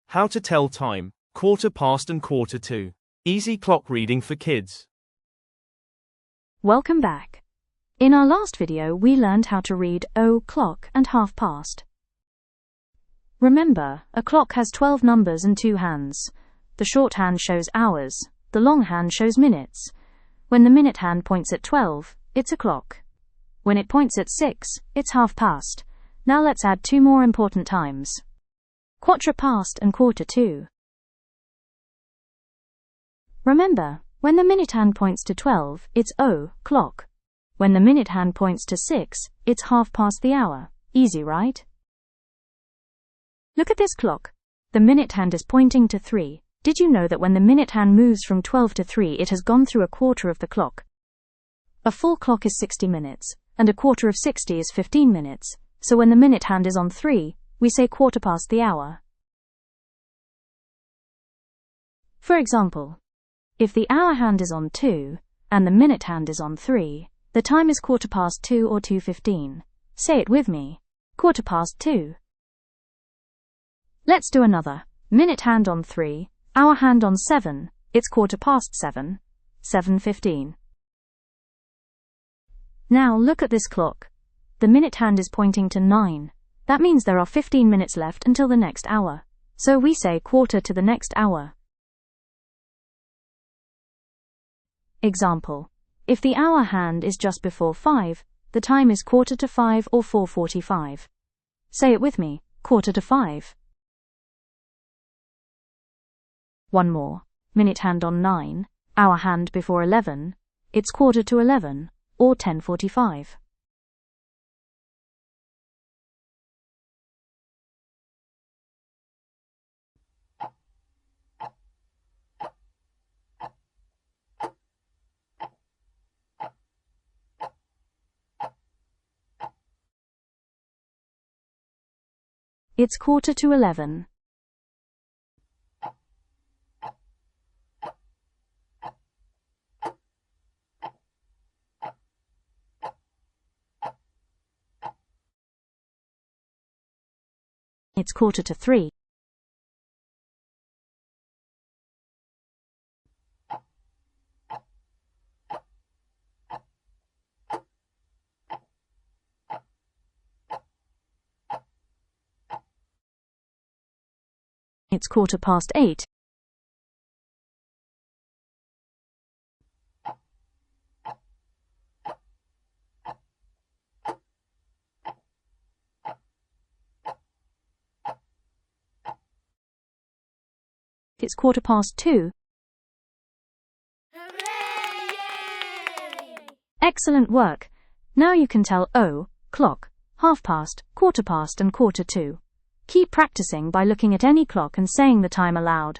How to tell time, 1/4 and 1/4. Easy clock reading for kids. Welcome back. In our last video, we learned how to read o'clock and 1/2. Remember, a clock has 12 numbers and 2 hands. The short hand shows hours, the long hand shows minutes. When the minute hand points at 12, it's o'clock. When it points at 6, it's 1/2. Now let's add 2 more important times. 1/4 past and 1/4 to. Remember, when the minute hand points to 12, it's o'clock. When the minute hand points to 6, it's 1/2 the hour. Easy, right? Look at this clock. The minute hand is pointing to 3. Did you know that when the minute hand moves from 12 to 3, it has gone through a quarter of the clock? A full clock is 60 minutes, and a quarter of 60 is 15 minutes. So when the minute hand is on 3, we say 1/4 past the hour. For example, if the hour hand is on 2, and the minute hand is on 3, the time is 1/4 past 2 or 2:15. Say it with me. 1/4 past 2. Let's do another. Minute hand on 3, hour hand on 7, it's 1/4 past 7, 7:15. Now look at this clock. The minute hand is pointing to 9. That means there are 15 minutes left until the next hour. So we say 1/4 to the next hour. Example. If the hour hand is just before 5, the time is 1/4 to 5 or 4:45. Say it with me, 1/4 to 5. One more. Minute hand on 9, hour hand before 11, it's 1/4 to 11, or 10:45. It's 1/4 to 11. It's 1/4 to 3. It's 1/4 past 8. It's 1/4 past 2. Hooray! Excellent work. Now you can tell o'clock, 1/2, 1/4 past and 1/4 to. Keep practicing by looking at any clock and saying the time aloud.